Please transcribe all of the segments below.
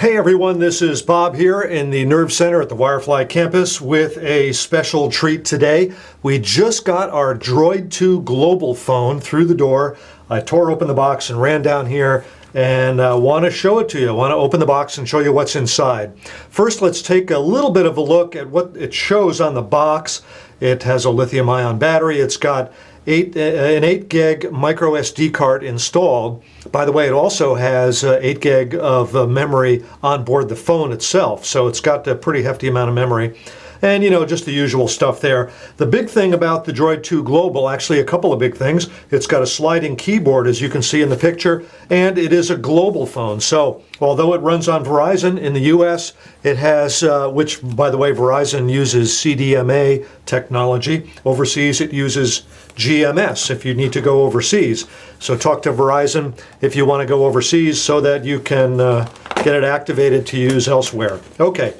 Hey everyone, this is Bob here in the Nerve Center at the Wirefly campus with a special treat today. We just got our Droid 2 Global phone through the door. I tore open the box and ran down here and want to show it to you. I want to open the box and show you what's inside. First, let's take a little bit of a look at what it shows on the box. It has a lithium-ion battery. It's got an 8 gig micro SD card installed. By the way, it also has 8 gig of memory on board the phone itself, so it's got a pretty hefty amount of memory. And just the usual stuff there. The big thing about the Droid 2 Global, actually a couple of big things, it's got a sliding keyboard as you can see in the picture, and it is a global phone. So although it runs on Verizon in the US, it has, which by the way Verizon uses CDMA technology. Overseas it uses GMS if you need to go overseas. So talk to Verizon if you want to go overseas so that you can get it activated to use elsewhere. Okay,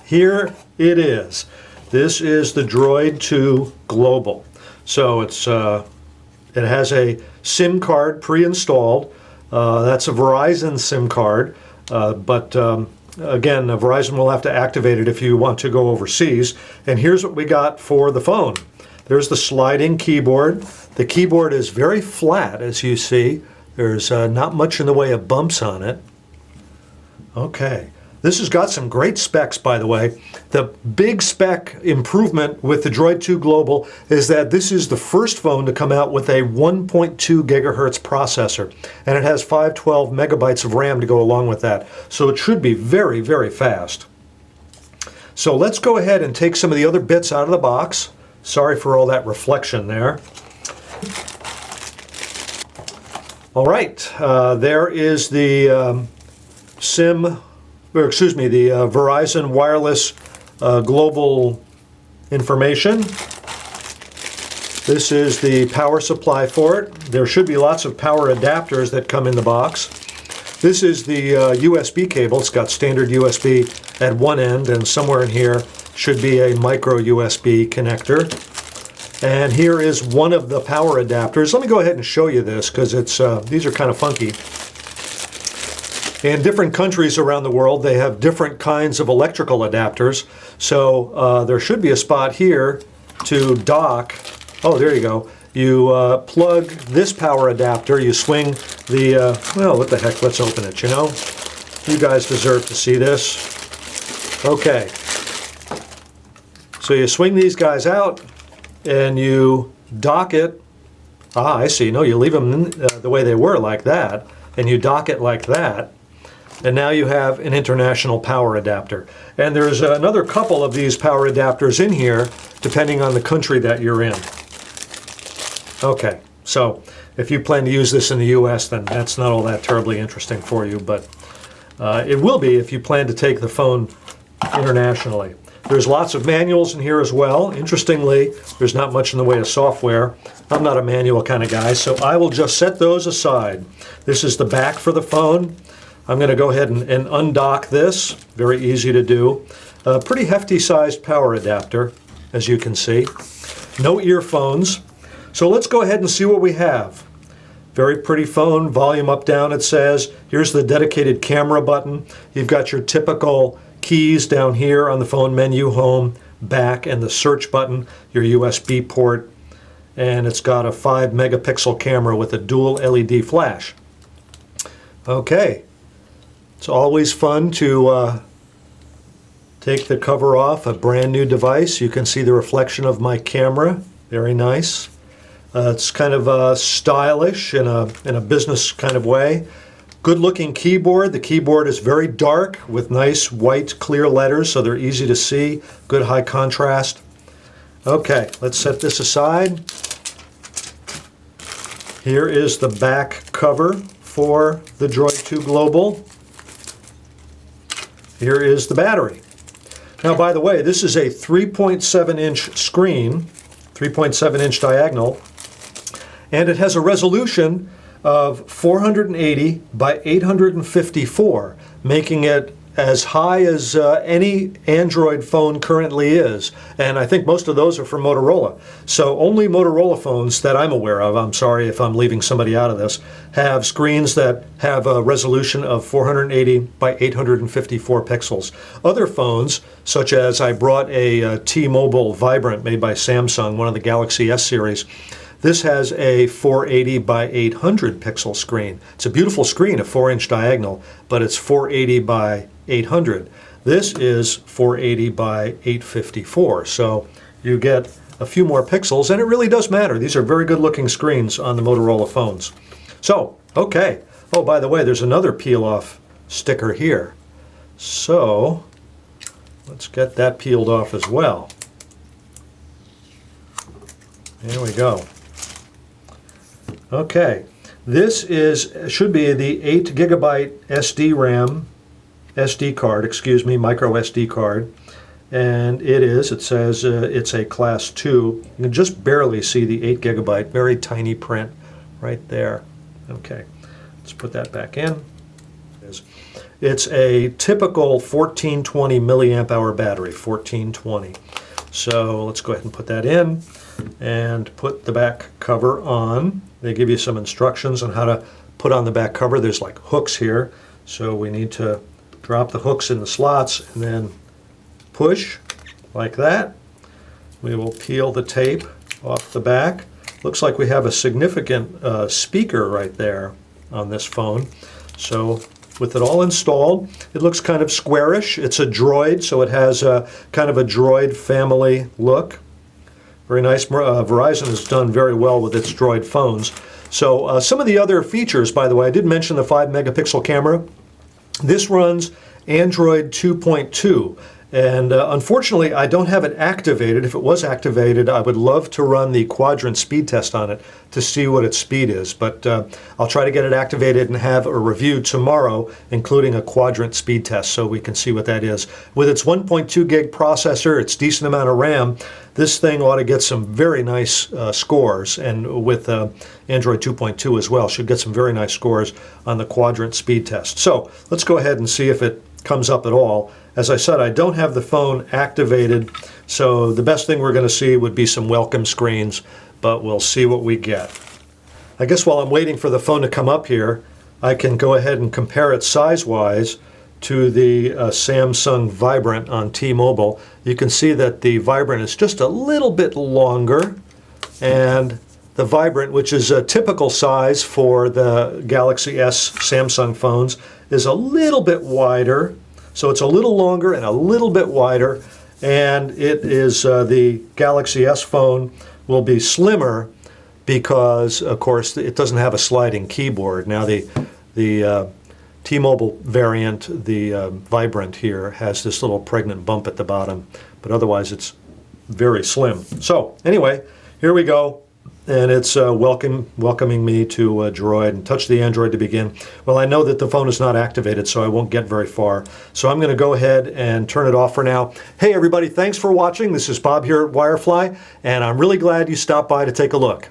here it is. This is the Droid 2 Global. So it has a SIM card pre-installed. That's a Verizon SIM card, but again, Verizon will have to activate it if you want to go overseas. And here's what we got for the phone. There's the sliding keyboard. The keyboard is very flat, as you see. There's not much in the way of bumps on it. Okay. This has got some great specs, by the way. The big spec improvement with the Droid 2 Global is that this is the first phone to come out with a 1.2 gigahertz processor, and it has 512 megabytes of RAM to go along with that. So it should be very, very fast. So let's go ahead and take some of the other bits out of the box. Sorry for all that reflection there. All right, there is the the Verizon Wireless Global information. This is the power supply for it. There should be lots of power adapters that come in the box. This is the USB cable. It's got standard USB at one end, and somewhere in here should be a micro USB connector. And here is one of the power adapters. Let me go ahead and show you this because these are kind of funky. In different countries around the world, they have different kinds of electrical adapters. So there should be a spot here to dock. Oh, there you go. You plug this power adapter, you swing the, well, what the heck, let's open it, You guys deserve to see this. Okay. So you swing these guys out and you dock it. Ah, I see. No, you leave them the way they were, like that, and you dock it like that. And now you have an international power adapter. And there's another couple of these power adapters in here, depending on the country that you're in. Okay, so if you plan to use this in the US, then that's not all that terribly interesting for you, but it will be if you plan to take the phone internationally. There's lots of manuals in here as well. Interestingly, there's not much in the way of software. I'm not a manual kind of guy, so I will just set those aside. This is the back for the phone. I'm going to go ahead and undock this. Very easy to do. A pretty hefty sized power adapter, as you can see. No earphones. So let's go ahead and see what we have. Very pretty phone, volume up, down it says. Here's the dedicated camera button. You've got your typical keys down here on the phone menu, home, back, and the search button, your USB port. And it's got a 5 megapixel camera with a dual LED flash. Okay. It's always fun to take the cover off a brand new device. You can see the reflection of my camera. Very nice. It's kind of stylish in a business kind of way. Good looking keyboard. The keyboard is very dark with nice white clear letters, so they're easy to see. Good high contrast. Okay, let's set this aside. Here is the back cover for the Droid 2 Global. Here is the battery. Now, by the way, this is a 3.7-inch screen, 3.7-inch diagonal, and it has a resolution of 480 by 854, making it as high as any Android phone currently is, and I think most of those are from Motorola. So only Motorola phones that I'm aware of, I'm sorry if I'm leaving somebody out of this, have screens that have a resolution of 480 by 854 pixels. Other phones, such as I brought a T-Mobile Vibrant made by Samsung, one of the Galaxy S series. This has a 480 by 800 pixel screen. It's a beautiful screen, a 4-inch diagonal, but it's 480 by 800. This is 480 by 854. So you get a few more pixels, and it really does matter. These are very good looking screens on the Motorola phones. So, okay. Oh, by the way, there's another peel-off sticker here. So let's get that peeled off as well. There we go. Okay, this should be the 8 gigabyte SD card, micro SD card, and it says it's a class 2. You can just barely see the 8 gigabyte, very tiny print right there. Okay, let's put that back in. It's a typical 1420 milliamp hour battery, 1420. So let's go ahead and put that in and put the back cover on. They give you some instructions on how to put on the back cover. There's like hooks here, so we need to drop the hooks in the slots and then push like that. We will peel the tape off the back. Looks like we have a significant speaker right there on this phone. So with it all installed, it looks kind of squarish. It's a Droid, so it has a kind of a Droid family look. Very nice. Verizon has done very well with its Droid phones. So some of the other features, by the way, I did mention the 5 megapixel camera. This runs Android 2.2. And unfortunately, I don't have it activated. If it was activated, I would love to run the Quadrant speed test on it to see what its speed is. But I'll try to get it activated and have a review tomorrow, including a Quadrant speed test, so we can see what that is. With its 1.2 gig processor, its decent amount of RAM, this thing ought to get some very nice scores. And with Android 2.2 as well, should get some very nice scores on the Quadrant speed test. So let's go ahead and see if it comes up at all. As I said, I don't have the phone activated, so the best thing we're going to see would be some welcome screens, but we'll see what we get. I guess while I'm waiting for the phone to come up here, I can go ahead and compare it size-wise to the Samsung Vibrant on T-Mobile. You can see that the Vibrant is just a little bit longer, and the Vibrant, which is a typical size for the Galaxy S Samsung phones, is a little bit wider. So it's a little longer and a little bit wider, and it is the Galaxy S phone will be slimmer because, of course, it doesn't have a sliding keyboard. Now the T-Mobile variant, the Vibrant here, has this little pregnant bump at the bottom, but otherwise it's very slim. So anyway, here we go. And it's welcoming me to Droid, and touch the Android to begin. Well, I know that the phone is not activated, so I won't get very far. So I'm going to go ahead and turn it off for now. Hey, everybody, thanks for watching. This is Bob here at Wirefly, and I'm really glad you stopped by to take a look.